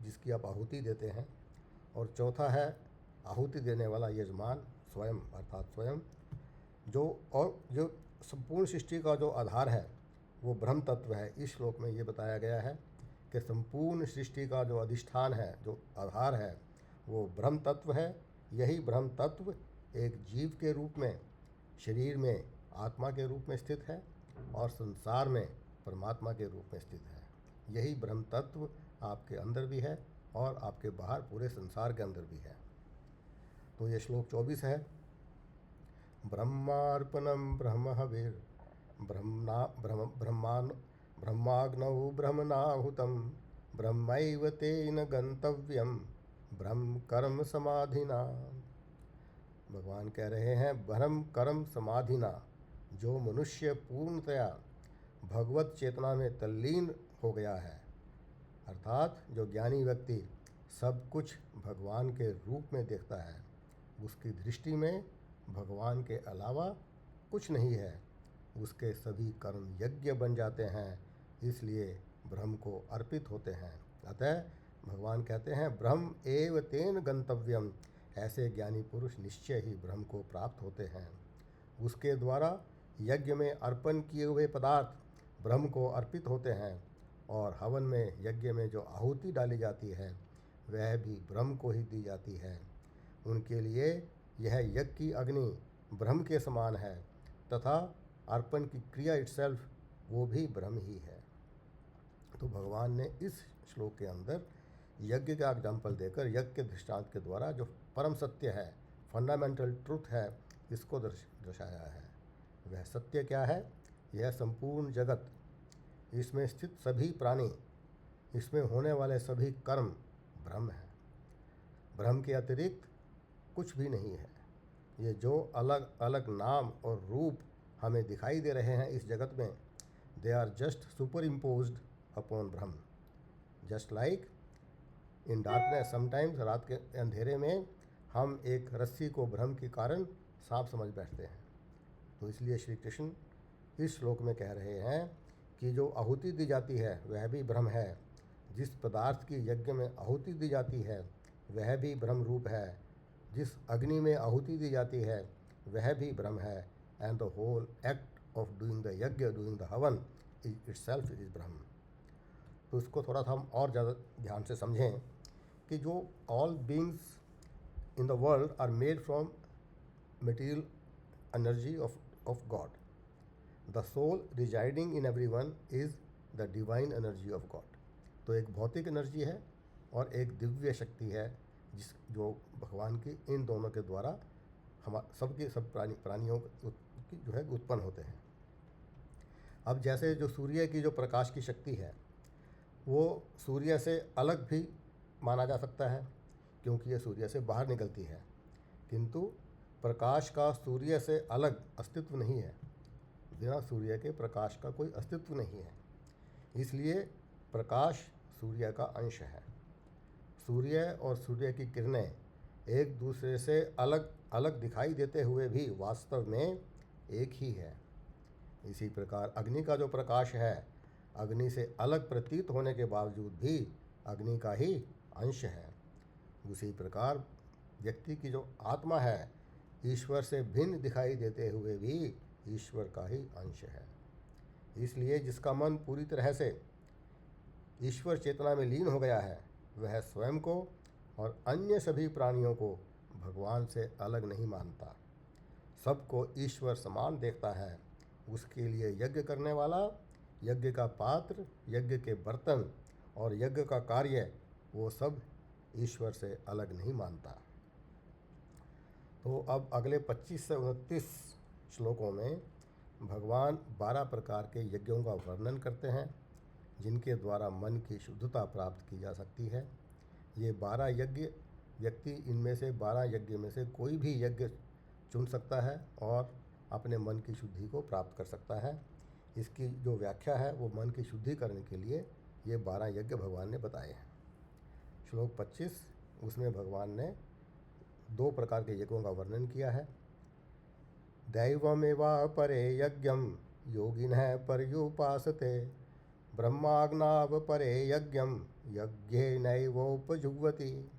जिसकी आप आहुति देते हैं, और चौथा है आहुति देने वाला यजमान स्वयं अर्थात स्वयं। जो संपूर्ण सृष्टि का जो आधार है वो ब्रह्म तत्व है। इस श्लोक में ये बताया गया है कि संपूर्ण सृष्टि का जो अधिष्ठान है, जो आधार है, वो ब्रह्म तत्व है। यही ब्रह्म तत्व एक जीव के रूप में शरीर में आत्मा के रूप में स्थित है और संसार में परमात्मा के रूप में स्थित है। यही ब्रह्म तत्व आपके अंदर भी है और आपके बाहर पूरे संसार के अंदर भी है। तो ये श्लोक 24 है। ब्रह्मार्पणम ब्रह्म हविर ब्रह्माग्नौ ब्रह्मणाहुतं ब्रह्मैव तेन गंतव्यम ब्रह्म कर्म समाधिना। भगवान कह रहे हैं ब्रह्म कर्म समाधिना। जो मनुष्य पूर्णतया भगवत चेतना में तल्लीन हो गया है, अर्थात जो ज्ञानी व्यक्ति सब कुछ भगवान के रूप में देखता है, उसकी दृष्टि में भगवान के अलावा कुछ नहीं है, उसके सभी कर्म यज्ञ बन जाते हैं, इसलिए ब्रह्म को अर्पित होते हैं। अतः भगवान कहते हैं ब्रह्म एव तेन गंतव्यम। ऐसे ज्ञानी पुरुष निश्चय ही ब्रह्म को प्राप्त होते हैं। उसके द्वारा यज्ञ में अर्पण किए हुए पदार्थ ब्रह्म को अर्पित होते हैं, और हवन में यज्ञ में जो आहुति डाली जाती है वह भी ब्रह्म को ही दी जाती है। उनके लिए यह यज्ञ की अग्नि ब्रह्म के समान है तथा अर्पण की क्रिया इटसेल्फ वो भी ब्रह्म ही है। तो भगवान ने इस श्लोक के अंदर यज्ञ का एग्जाम्पल देकर यज्ञ के दृष्टांत के द्वारा जो परम सत्य है, फंडामेंटल ट्रूथ है, इसको दर्शाया है। वह सत्य क्या है? यह संपूर्ण जगत, इसमें स्थित सभी प्राणी, इसमें होने वाले सभी कर्म ब्रह्म है। ब्रह्म के अतिरिक्त कुछ भी नहीं है। ये जो अलग अलग नाम और रूप हमें दिखाई दे रहे हैं इस जगत में, they are just superimposed upon Brahm. Just like in darkness, sometimes रात के अंधेरे में हम एक रस्सी को ब्रह्म के कारण सांप समझ बैठते हैं। तो इसलिए श्री कृष्ण इस श्लोक में कह रहे हैं कि जो आहुति दी जाती है वह भी ब्रह्म है। जिस पदार्थ की यज्ञ में आहुति दी जाती है वह भी ब्रह्म रूप है। जिस अग्नि में आहुति दी जाती है वह भी ब्रह्म है। And the whole act of doing the yagya, doing the havan itself is Brahman. तो इसको थोड़ा सा हम और ज़्यादा ध्यान से समझें कि जो all beings in the world are made from material energy of God. The soul residing in everyone is the divine energy of God. तो एक भौतिक एनर्जी है और एक दिव्य शक्ति है जो भगवान की इन दोनों के द्वारा हम सबके सब प्राणियों की जो है उत्पन्न होते हैं। अब जैसे जो सूर्य की जो प्रकाश की शक्ति है वो सूर्य से अलग भी माना जा सकता है, क्योंकि ये सूर्य से बाहर निकलती है, किंतु प्रकाश का सूर्य से अलग अस्तित्व नहीं है। बिना सूर्य के प्रकाश का कोई अस्तित्व नहीं है, इसलिए प्रकाश सूर्य का अंश है। सूर्य और सूर्य की किरणें एक दूसरे से अलग अलग दिखाई देते हुए भी वास्तव में एक ही है। इसी प्रकार अग्नि का जो प्रकाश है अग्नि से अलग प्रतीत होने के बावजूद भी अग्नि का ही अंश है। उसी प्रकार व्यक्ति की जो आत्मा है ईश्वर से भिन्न दिखाई देते हुए भी ईश्वर का ही अंश है। इसलिए जिसका मन पूरी तरह से ईश्वर चेतना में लीन हो गया है वह स्वयं को और अन्य सभी प्राणियों को भगवान से अलग नहीं मानता, सबको ईश्वर समान देखता है। उसके लिए यज्ञ करने वाला, यज्ञ का पात्र, यज्ञ के बर्तन और यज्ञ का कार्य वो सब ईश्वर से अलग नहीं मानता। तो अब अगले 25 से 29 श्लोकों में भगवान 12 प्रकार के यज्ञों का वर्णन करते हैं जिनके द्वारा मन की शुद्धता प्राप्त की जा सकती है। ये 12 यज्ञ व्यक्ति इनमें से 12 यज्ञ में से कोई भी यज्ञ चुन सकता है और अपने मन की शुद्धि को प्राप्त कर सकता है। इसकी जो व्याख्या है वो मन की शुद्धि करने के लिए ये 12 यज्ञ भगवान ने बताए हैं। श्लोक 25 उसमें भगवान ने 2 प्रकार के यज्ञों का वर्णन किया है। दैवमेवा परे यज्ञम योगिनः पर्युपासते ब्रह्माग्नाव परे यज्ञम यज्ञेनैवोपजुह्वति।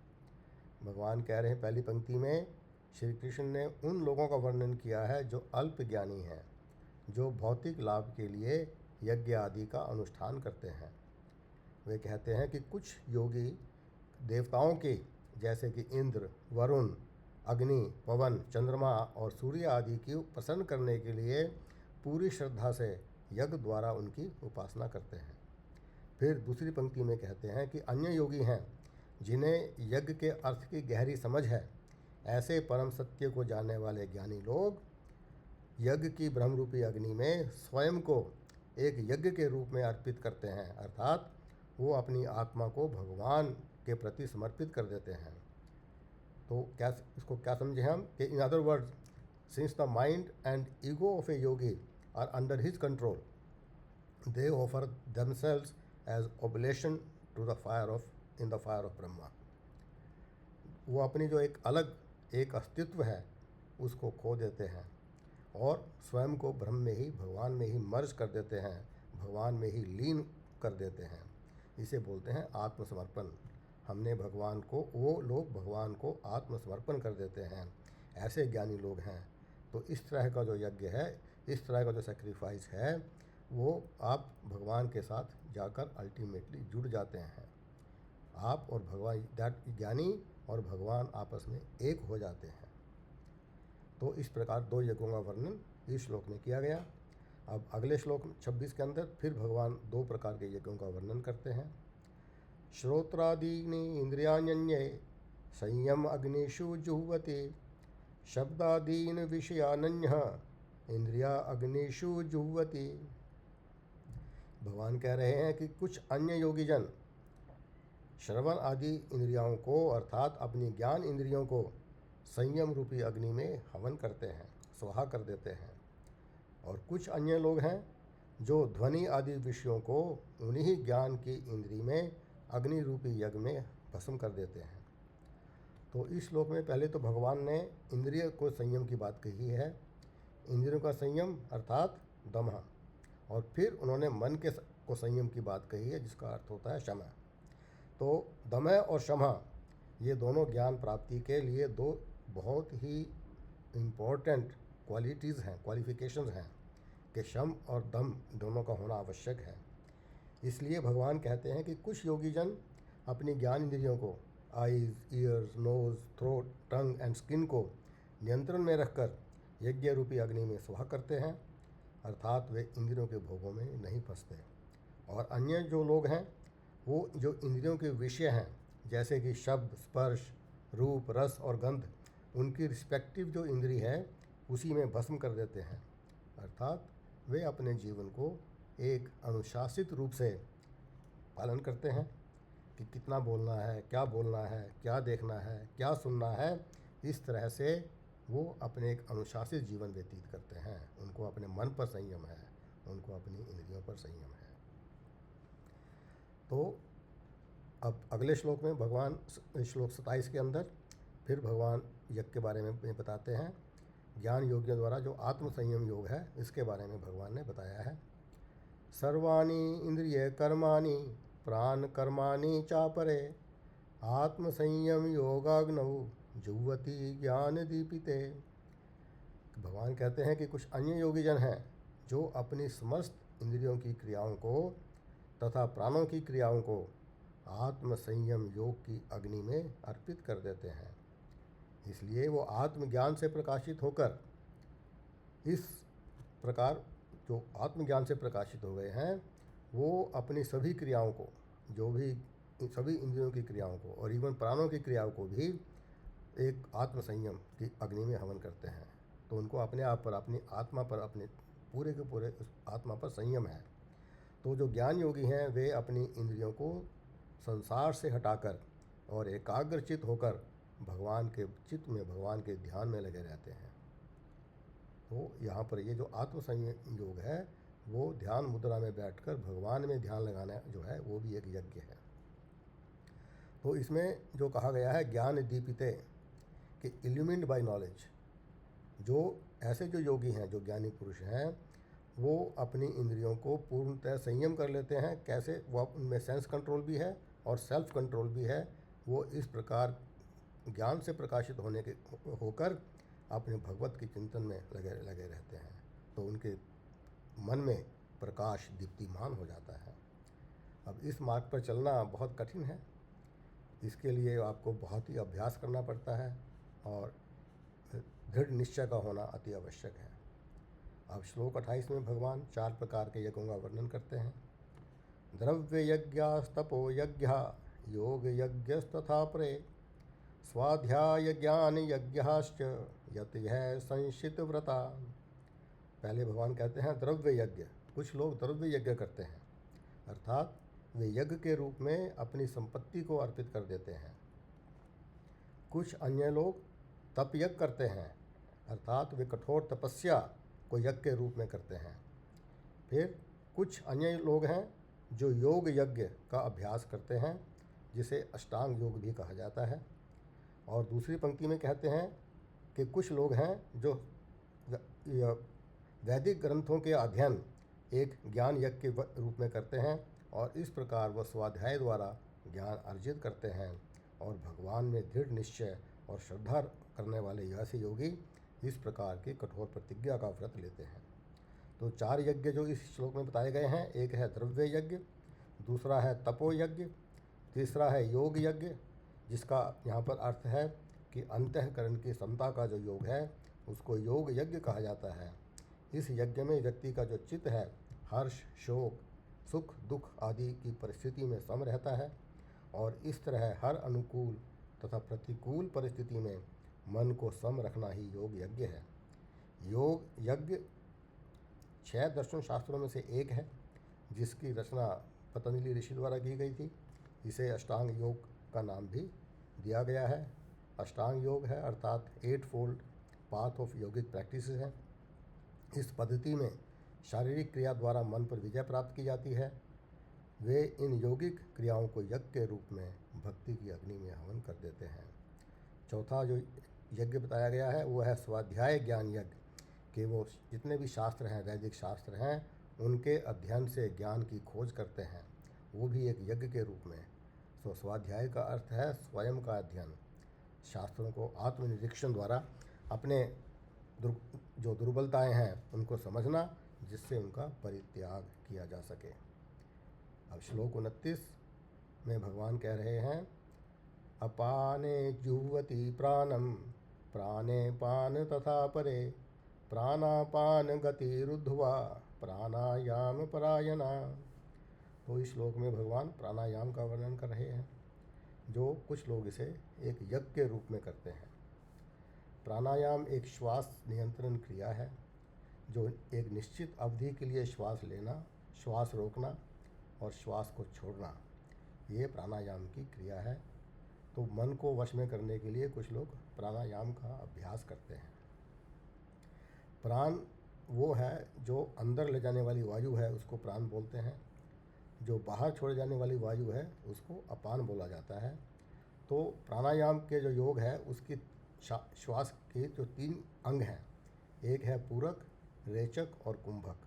भगवान कह रहे हैं पहली पंक्ति में श्री कृष्ण ने उन लोगों का वर्णन किया है जो अल्प ज्ञानी हैं, जो भौतिक लाभ के लिए यज्ञ आदि का अनुष्ठान करते हैं। वे कहते हैं कि कुछ योगी देवताओं के जैसे कि इंद्र, वरुण, अग्नि, पवन, चंद्रमा और सूर्य आदि की प्रसन्न करने के लिए पूरी श्रद्धा से यज्ञ द्वारा उनकी उपासना करते हैं। फिर दूसरी पंक्ति में कहते हैं कि अन्य योगी हैं जिन्हें यज्ञ के अर्थ की गहरी समझ है। ऐसे परम सत्य को जानने वाले ज्ञानी लोग यज्ञ की ब्रह्मरूपी अग्नि में स्वयं को एक यज्ञ के रूप में अर्पित करते हैं, अर्थात वो अपनी आत्मा को भगवान के प्रति समर्पित कर देते हैं। तो इसको क्या समझे हम कि in other words, since the mind and ego of a yogi are under his control, they offer themselves as oblation to the fire of in the fire of Brahma. वो अपनी जो एक अलग एक अस्तित्व है उसको खो देते हैं और स्वयं को ब्रह्म में ही, भगवान में ही मर्ज कर देते हैं, भगवान में ही लीन कर देते हैं। इसे बोलते हैं आत्मसमर्पण। हमने भगवान को, वो लोग भगवान को आत्मसमर्पण कर देते हैं, ऐसे ज्ञानी लोग हैं। तो इस तरह का जो यज्ञ है, इस तरह का जो सेक्रीफाइस है, वो आप भगवान के साथ जाकर अल्टीमेटली जुड़ जाते हैं। आप और भगवान, दैट ज्ञानी और भगवान आपस में एक हो जाते हैं। तो इस प्रकार 2 यज्ञों का वर्णन इस श्लोक में किया गया। अब अगले श्लोक 26 के अंदर फिर भगवान 2 प्रकार के यज्ञों का वर्णन करते हैं। श्रोत्रादीनि इंद्रियाण्यन्ये संयम अग्निषु जुह्वति शब्दादीन विषयानन्यः इंद्रिया अग्निषु जुह्वति। भगवान कह रहे हैं कि कुछ अन्य योगी जन श्रवण आदि इंद्रियों को, अर्थात अपनी ज्ञान इंद्रियों को संयम रूपी अग्नि में हवन करते हैं, स्वाहा कर देते हैं। और कुछ अन्य लोग हैं जो ध्वनि आदि विषयों को उन्हीं ज्ञान की इंद्री में अग्नि रूपी यज्ञ में भस्म कर देते हैं। तो इस श्लोक में पहले तो भगवान ने इंद्रिय को संयम की बात कही है, इंद्रियों का संयम अर्थात दमः, और फिर उन्होंने मन के को संयम की बात कही है जिसका अर्थ होता है शमः। तो दमः और शमः ये दोनों ज्ञान प्राप्ति के लिए 2 बहुत ही इम्पोर्टेंट क्वालिटीज़ हैं, क्वालिफिकेशंस हैं कि शम और दम दोनों का होना आवश्यक है। इसलिए भगवान कहते हैं कि कुछ योगी जन अपनी ज्ञान इंद्रियों को, eyes, ears, nose, throat, tongue and skin को नियंत्रण में रखकर यज्ञ रूपी अग्नि में स्वाहा करते हैं, अर्थात वे इंद्रियों के भोगों में नहीं फंसते। और अन्य जो लोग हैं वो जो इंद्रियों के विषय हैं जैसे कि शब्द, स्पर्श, रूप, रस और गंध उनकी रिस्पेक्टिव जो इंद्री है उसी में भस्म कर देते हैं। अर्थात वे अपने जीवन को एक अनुशासित रूप से पालन करते हैं कि कितना बोलना है, क्या देखना है, क्या सुनना है। इस तरह से वो अपने एक अनुशासित जीवन व्यतीत करते हैं। उनको अपने मन पर संयम है, उनको अपनी इंद्रियों पर संयम है। तो अब अगले श्लोक में भगवान, श्लोक 27 के अंदर फिर भगवान यज्ञ के बारे में बताते हैं। ज्ञान योगियों द्वारा जो आत्म संयम योग है इसके बारे में भगवान ने बताया है। सर्वाणि इंद्रिय कर्माणि प्राण कर्माणि चापरे आत्म संयम योगाग्नौ जुह्वति ज्ञान दीपिते। भगवान कहते हैं कि कुछ अन्य योगी जन हैं जो अपनी समस्त इंद्रियों की क्रियाओं को तथा प्राणों की क्रियाओं को आत्म संयम योग की अग्नि में अर्पित कर देते हैं। इसलिए वो आत्मज्ञान से प्रकाशित होकर, इस प्रकार जो आत्मज्ञान से प्रकाशित हो गए हैं वो अपनी सभी क्रियाओं को, जो भी सभी इंद्रियों की क्रियाओं को और इवन प्राणों की क्रियाओं को भी एक आत्म संयम की अग्नि में हवन करते हैं। तो उनको अपने आप पर, अपनी आत्मा पर, अपने पूरे के पूरे उस आत्मा पर संयम है। तो जो ज्ञान योगी हैं वे अपनी इंद्रियों को संसार से हटाकर और एकाग्रचित होकर भगवान के चित्त में, भगवान के ध्यान में लगे रहते हैं। तो यहाँ पर ये जो आत्म संयम योग है वो ध्यान मुद्रा में बैठकर भगवान में ध्यान लगाना जो है वो भी एक यज्ञ है। तो इसमें जो कहा गया है ज्ञान दीपिते कि इल्यूमिन्ड बाय नॉलेज, जो ऐसे जो योगी हैं, जो ज्ञानी पुरुष हैं, वो अपनी इंद्रियों को पूर्णतः संयम कर लेते हैं। कैसे? वो उनमें सेंस कंट्रोल भी है और सेल्फ कंट्रोल भी है। वो इस प्रकार ज्ञान से प्रकाशित होने के होकर अपने भगवत के चिंतन में लगे रहते हैं। तो उनके मन में प्रकाश दीप्तिमान हो जाता है। अब इस मार्ग पर चलना बहुत कठिन है। इसके लिए आपको बहुत ही अभ्यास करना पड़ता है और दृढ़ निश्चय का होना अति आवश्यक है। अब श्लोक 28 में भगवान 4 प्रकार के यज्ञों का वर्णन करते हैं। द्रव्य यज्ञास्तपो यज्ञा योग यज्ञस्तथा परे स्वाध्याय ज्ञान यज्ञाश्च यत यह संशित व्रता। पहले भगवान कहते हैं द्रव्य यज्ञ। कुछ लोग द्रव्य यज्ञ करते हैं, अर्थात वे यज्ञ के रूप में अपनी संपत्ति को अर्पित कर देते हैं। कुछ अन्य लोग तप यज्ञ करते हैं, अर्थात वे कठोर तपस्या को यज्ञ के रूप में करते हैं। फिर कुछ अन्य लोग हैं जो योग यज्ञ का अभ्यास करते हैं, जिसे अष्टांग योग भी कहा जाता है। और दूसरी पंक्ति में कहते हैं कि कुछ लोग हैं जो वैदिक ग्रंथों के अध्ययन एक ज्ञान यज्ञ के रूप में करते हैं और इस प्रकार वह स्वाध्याय द्वारा ज्ञान अर्जित करते हैं और भगवान में दृढ़ निश्चय और श्रद्धा करने वाले ऐसे योगी इस प्रकार की कठोर प्रतिज्ञा का व्रत लेते हैं। तो 4 यज्ञ जो इस श्लोक में बताए गए हैं, एक है द्रव्य यज्ञ, दूसरा है तपो यज्ञ, तीसरा है योग यज्ञ, जिसका यहाँ पर अर्थ है कि अंतःकरण की समता का जो योग है उसको योग यज्ञ कहा जाता है। इस यज्ञ में व्यक्ति का जो चित्त है हर्ष, शोक, सुख, दुख आदि की परिस्थिति में सम रहता है और इस तरह हर अनुकूल तथा प्रतिकूल परिस्थिति में मन को सम रखना ही योग यज्ञ है। योग यज्ञ 6 दर्शन शास्त्रों में से एक है, जिसकी रचना पतंजलि ऋषि द्वारा की गई थी। इसे अष्टांग योग का नाम भी दिया गया है। अष्टांग योग है अर्थात 8 fold path of yogic practice है। इस पद्धति में शारीरिक क्रिया द्वारा मन पर विजय प्राप्त की जाती है। वे इन यौगिक क्रियाओं को यज्ञ के रूप में भक्ति की अग्नि में हवन कर देते हैं। चौथा जो यज्ञ बताया गया है वो है स्वाध्याय ज्ञान यज्ञ, कि वो जितने भी शास्त्र हैं, वैदिक शास्त्र हैं, उनके अध्ययन से ज्ञान की खोज करते हैं, वो भी एक यज्ञ के रूप में। तो स्वाध्याय का अर्थ है स्वयं का अध्ययन, शास्त्रों को आत्मनिरीक्षण द्वारा अपने जो दुर्बलताएं हैं उनको समझना, जिससे उनका परित्याग किया जा सके। अब श्लोक 29 में भगवान कह रहे हैं, अपाने जुह्वति प्राणम प्राणे पान तथा परे प्राणापान गति रुद्ध्वा प्राणायाम परायणा। तो इस श्लोक में भगवान प्राणायाम का वर्णन कर रहे हैं। जो कुछ लोग इसे एक यज्ञ के रूप में करते हैं। प्राणायाम एक श्वास नियंत्रण क्रिया है जो एक निश्चित अवधि के लिए श्वास लेना, श्वास रोकना और श्वास को छोड़ना, ये प्राणायाम की क्रिया है। तो मन को वश में करने के लिए कुछ लोग प्राणायाम का अभ्यास करते हैं। प्राण वो है जो अंदर ले जाने वाली वायु है, उसको प्राण बोलते हैं। जो बाहर छोड़े जाने वाली वायु है उसको अपान बोला जाता है। तो प्राणायाम के जो योग है उसकी श्वास के जो 3 अंग हैं, एक है पूरक, रेचक और कुंभक।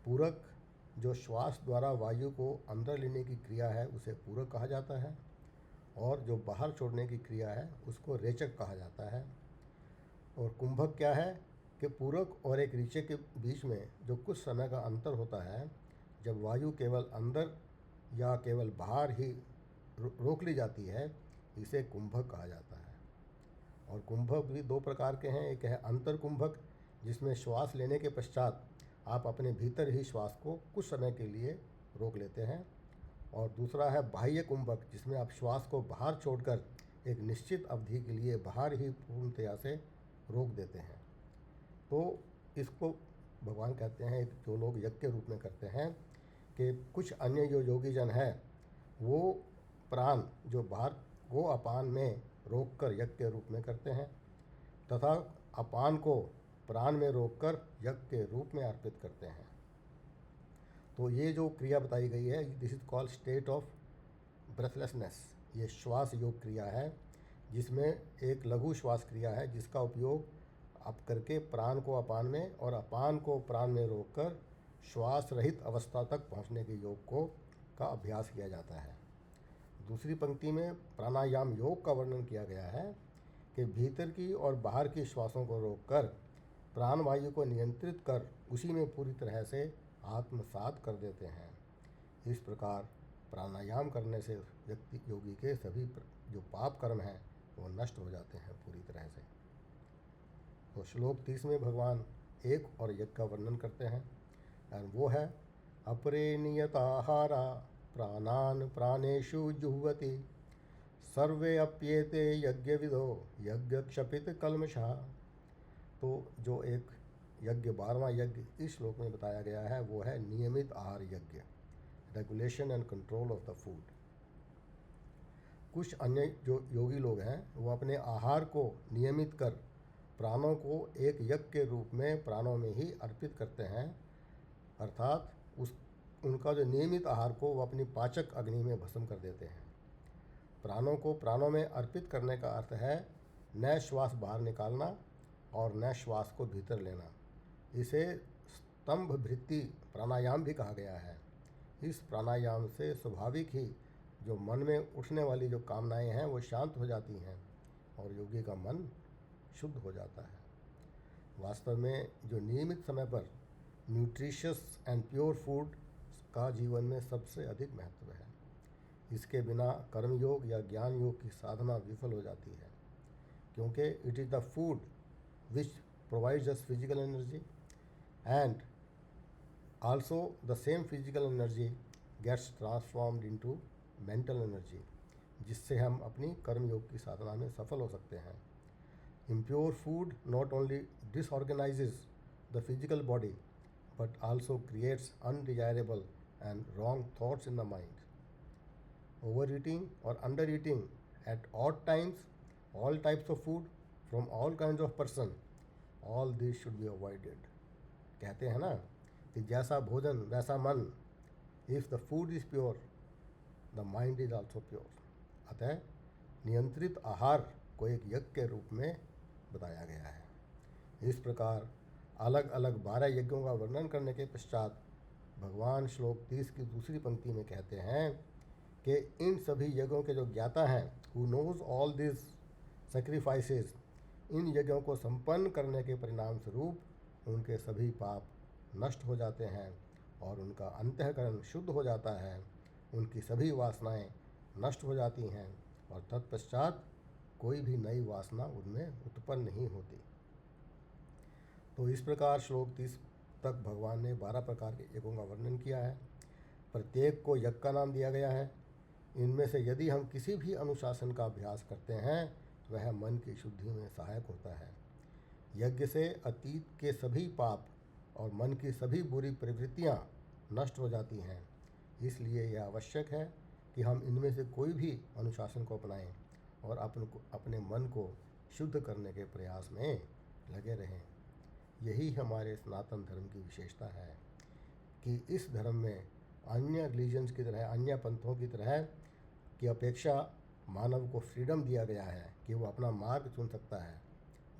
पूरक जो श्वास द्वारा वायु को अंदर लेने की क्रिया है उसे पूरक कहा जाता है, और जो बाहर छोड़ने की क्रिया है उसको रेचक कहा जाता है। और कुंभक क्या है कि पूरक और एक रेचक के बीच में जो कुछ समय का अंतर होता है, जब वायु केवल अंदर या केवल बाहर ही रोक ली जाती है, इसे कुंभक कहा जाता है। और कुंभक भी 2 प्रकार के हैं। एक है अंतर कुंभक, जिसमें श्वास लेने के पश्चात आप अपने भीतर ही श्वास को कुछ समय के लिए रोक लेते हैं। और दूसरा है बाह्य कुंभक, जिसमें आप श्वास को बाहर छोड़कर एक निश्चित अवधि के लिए बाहर ही पूर्णतया से रोक देते हैं। तो इसको भगवान कहते हैं, जो लोग यज्ञ के रूप में करते हैं, कि कुछ अन्य जो योगी जन हैं वो प्राण जो बाहर को अपान में रोककर यज्ञ के रूप में करते हैं, तथा अपान को प्राण में रोककर यज्ञ के रूप में अर्पित करते हैं। तो ये जो क्रिया बताई गई है, this is called state of breathlessness. ये श्वास योग क्रिया है, जिसमें एक लघु श्वास क्रिया है जिसका उपयोग आप करके प्राण को अपान में और अपान को प्राण में रोककर श्वास रहित अवस्था तक पहुंचने के योग का अभ्यास किया जाता है। दूसरी पंक्ति में प्राणायाम योग का वर्णन किया गया है कि भीतर की और बाहर की श्वासों को रोककर प्राण वायु को नियंत्रित कर उसी में पूरी तरह से आत्मसात कर देते हैं। इस प्रकार प्राणायाम करने से व्यक्ति योगी के सभी जो पाप कर्म हैं वो नष्ट हो जाते हैं पूरी तरह से। तो श्लोक 30 में भगवान एक और यज्ञ का वर्णन करते हैं, और वो है अपरे नियताहारा प्राणान प्राणेषु जुह्वति सर्वे अप्येते यज्ञविदो यज्ञ क्षपित कल्मषा। तो जो एक यज्ञ 12वां यज्ञ इस श्लोक में बताया गया है वो है नियमित आहार यज्ञ, regulation and control of the food. कुछ अन्य जो योगी लोग हैं वो अपने आहार को नियमित कर प्राणों को एक यज्ञ के रूप में प्राणों में ही अर्पित करते हैं, अर्थात उनका जो नियमित आहार को वो अपनी पाचक अग्नि में भस्म कर देते हैं। प्राणों को प्राणों में अर्पित करने का अर्थ है न श्वास बाहर निकालना और न श्वास को भीतर लेना। इसे स्तंभ भृत्ति प्राणायाम भी कहा गया है। इस प्राणायाम से स्वाभाविक ही जो मन में उठने वाली जो कामनाएं हैं वो शांत हो जाती हैं और योगी का मन शुद्ध हो जाता है। वास्तव में जो नियमित समय पर न्यूट्रिशियस एंड प्योर फूड का जीवन में सबसे अधिक महत्व है। इसके बिना कर्मयोग या ज्ञान योग की साधना विफल हो जाती है, क्योंकि it is the food which provides us physical energy and also the same physical energy gets transformed into mental energy, जिससे हम अपनी कर्मयोग की साधना में सफल हो सकते हैं। Impure food not only disorganizes the physical body but also creates undesirable and wrong thoughts in the mind. Overeating or undereating at odd times, all types of food from all kinds of person, all these should be avoided. कहते हैं ना कि जैसा भोजन वैसा मन। If the food is pure, the mind is also pure. अतः नियंत्रित आहार को एक यज्ञ के रूप में बताया गया है। इस प्रकार अलग अलग 12 यज्ञों का वर्णन करने के पश्चात भगवान श्लोक 30 की दूसरी पंक्ति में कहते हैं कि इन सभी यज्ञों के जो ज्ञाता हैं, who knows all this sacrifices, इन यज्ञों को संपन्न करने के परिणाम स्वरूप उनके सभी पाप नष्ट हो जाते हैं और उनका अंतःकरण शुद्ध हो जाता है, उनकी सभी वासनाएं नष्ट हो जाती हैं और तत्पश्चात कोई भी नई वासना उनमें उत्पन्न नहीं होती। तो इस प्रकार श्लोक 30 तक भगवान ने 12 प्रकार के यज्ञों का वर्णन किया है। प्रत्येक को यज्ञ का नाम दिया गया है। इनमें से यदि हम किसी भी अनुशासन का अभ्यास करते हैं वह मन की शुद्धि में सहायक होता है। यज्ञ से अतीत के सभी पाप और मन की सभी बुरी प्रवृत्तियां नष्ट हो जाती हैं। इसलिए यह आवश्यक है कि हम इनमें से कोई भी अनुशासन को अपनाएं और अपने मन को शुद्ध करने के प्रयास में लगे रहें। यही हमारे सनातन धर्म की विशेषता है कि इस धर्म में अन्य रिलीजन्स की तरह, अन्य पंथों की तरह की अपेक्षा मानव को फ्रीडम दिया गया है कि वो अपना मार्ग चुन सकता है,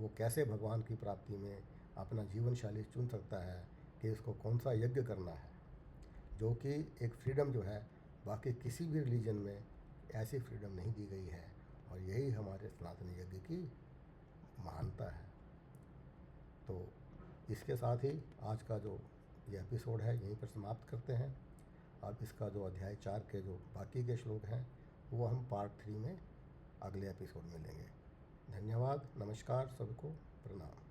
वो कैसे भगवान की प्राप्ति में अपना जीवन शैली चुन सकता है कि इसको कौन सा यज्ञ करना है, जो कि एक फ्रीडम जो है बाकी किसी भी रिलीजन में ऐसी फ्रीडम नहीं दी गई है। और यही हमारे सनातन यज्ञ की महानता है। तो इसके साथ ही आज का जो ये एपिसोड है यहीं पर समाप्त करते हैं। अब इसका जो अध्याय 4 के जो बाकी के श्लोक हैं वो हम पार्ट 3 में अगले एपिसोड में लेंगे। धन्यवाद, नमस्कार, सबको प्रणाम।